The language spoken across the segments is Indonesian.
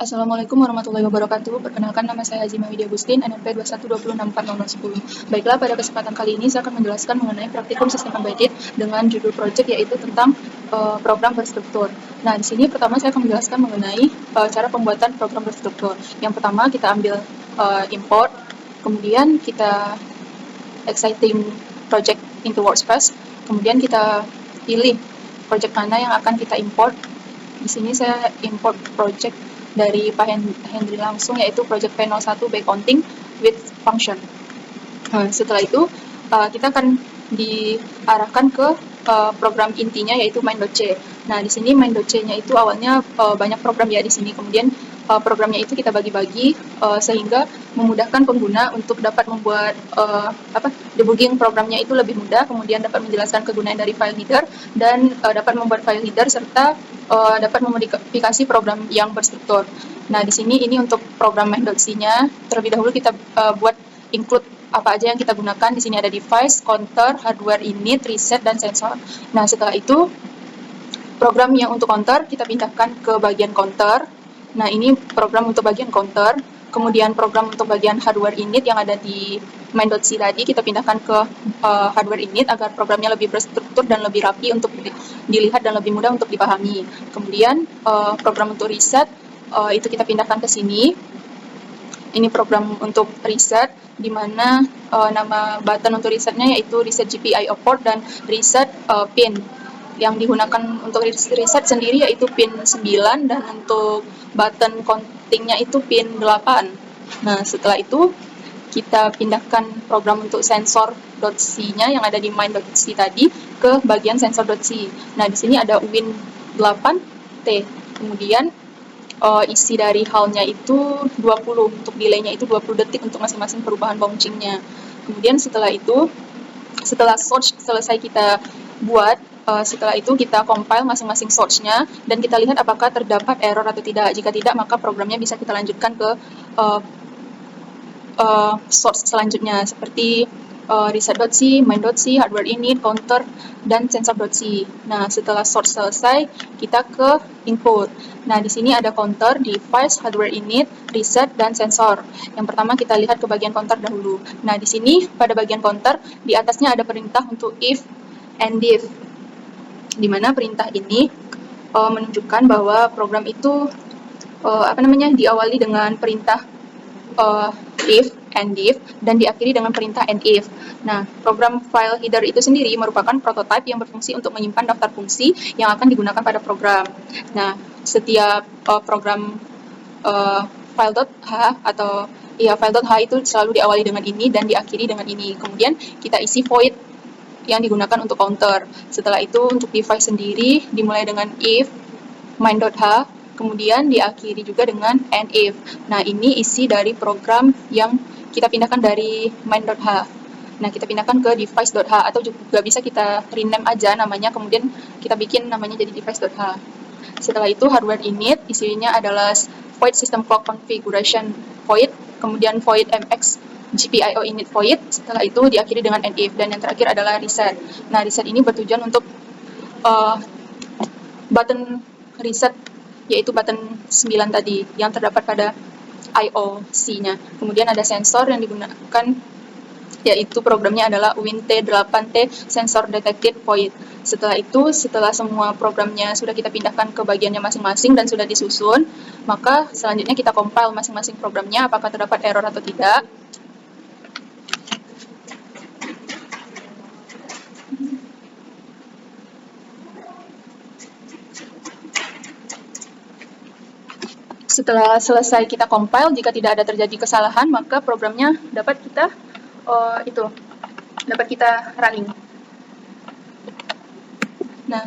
Assalamualaikum warahmatullahi wabarakatuh. Perkenalkan, nama saya Azima Widya Agustin, NMP 212640010. Baiklah, pada kesempatan kali ini saya akan menjelaskan mengenai praktikum sistem embedded dengan judul project yaitu tentang program berstruktur. Nah, di sini pertama saya akan menjelaskan mengenai cara pembuatan program berstruktur. Yang pertama kita ambil import, kemudian kita exciting project into workspace, kemudian kita pilih project mana yang akan kita import. Di sini saya import project dari Pak Hendri langsung, yaitu project P01 Backcounting with function. Setelah itu kita akan diarahkan ke program intinya, yaitu main.c. Nah, di sini main.c-nya itu awalnya banyak program ya di sini. Kemudian programnya itu kita bagi-bagi sehingga memudahkan pengguna untuk dapat membuat debugging programnya itu lebih mudah, kemudian dapat menjelaskan kegunaan dari file header dan dapat membuat file header serta dapat memodifikasi program yang berstruktur. Nah, di sini ini untuk program main.c-nya. Terlebih dahulu kita buat include apa aja yang kita gunakan. Di sini ada device, counter, hardware init, reset, dan sensor. Nah, setelah itu program yang untuk counter kita pindahkan ke bagian counter. Nah, ini program untuk bagian counter. Kemudian program untuk bagian hardware init yang ada di main.c tadi kita pindahkan ke hardware init agar programnya lebih berstruktur dan lebih rapi untuk dilihat dan lebih mudah untuk dipahami. Kemudian program untuk reset itu kita pindahkan ke sini. Ini program untuk reset, di mana nama button untuk resetnya yaitu reset GPIO port dan reset pin. Yang digunakan untuk reset sendiri yaitu pin 9 dan untuk button countingnya itu pin 8. Nah, setelah itu kita pindahkan program untuk sensor.c-nya yang ada di main.c tadi ke bagian sensor.c. Nah, di sini ada win8t. Kemudian isi dari HAL-nya itu 20, untuk delay-nya itu 20 detik untuk masing-masing perubahan bouncing-nya. Kemudian setelah itu, setelah source selesai kita buat, setelah itu kita compile masing-masing source-nya dan kita lihat apakah terdapat error atau tidak. Jika tidak, maka programnya bisa kita lanjutkan ke source selanjutnya seperti reset.c, main.c, hardware init, counter, dan sensor.c. Nah, setelah source selesai, kita ke input. Nah, di sini ada counter, device, hardware init, reset, dan sensor. Yang pertama kita lihat ke bagian counter dahulu. Nah, di sini pada bagian counter, di atasnya ada perintah untuk if and diff, di mana perintah ini menunjukkan bahwa program itu diawali dengan perintah if and diff dan diakhiri dengan perintah and if. Nah, program file header itu sendiri merupakan prototype yang berfungsi untuk menyimpan daftar fungsi yang akan digunakan pada program. Nah, setiap program file.h atau file.h itu selalu diawali dengan ini dan diakhiri dengan ini. Kemudian kita isi void yang digunakan untuk counter. Setelah itu untuk device sendiri dimulai dengan if main.h, kemudian diakhiri juga dengan and if. Nah, ini isi dari program yang kita pindahkan dari main.h. Nah, kita pindahkan ke device.h atau juga bisa kita rename aja namanya, kemudian kita bikin namanya jadi device.h. Setelah itu hardware init isinya adalah void system clock configuration void, kemudian void mx GPIO init void. Setelah itu diakhiri dengan and if, dan yang terakhir adalah reset. Nah, reset ini bertujuan untuk button reset, yaitu button 9 tadi yang terdapat pada IOC-nya. Kemudian ada sensor yang digunakan, yaitu programnya adalah win8t sensor detected void. Setelah itu, setelah semua programnya sudah kita pindahkan ke bagiannya masing-masing dan sudah disusun, maka selanjutnya kita compile masing-masing programnya apakah terdapat error atau tidak. Setelah selesai kita compile, jika tidak ada terjadi kesalahan, maka programnya dapat kita running. Nah,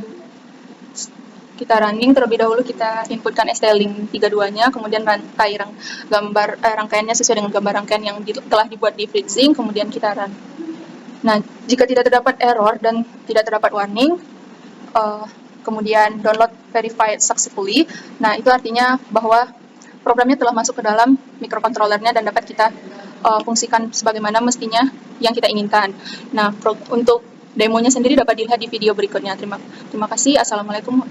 kita running terlebih dahulu, kita inputkan STLink 32-nya, kemudian rangkaiannya sesuai dengan gambar rangkaian yang telah dibuat di FreeSync, kemudian kita run. Nah, jika tidak terdapat error dan tidak terdapat warning, kemudian download verified successfully. Nah, itu artinya bahwa programnya telah masuk ke dalam microcontrollernya dan dapat kita fungsikan sebagaimana mestinya yang kita inginkan. Nah, untuk demonya sendiri dapat dilihat di video berikutnya. Terima kasih. Assalamualaikum.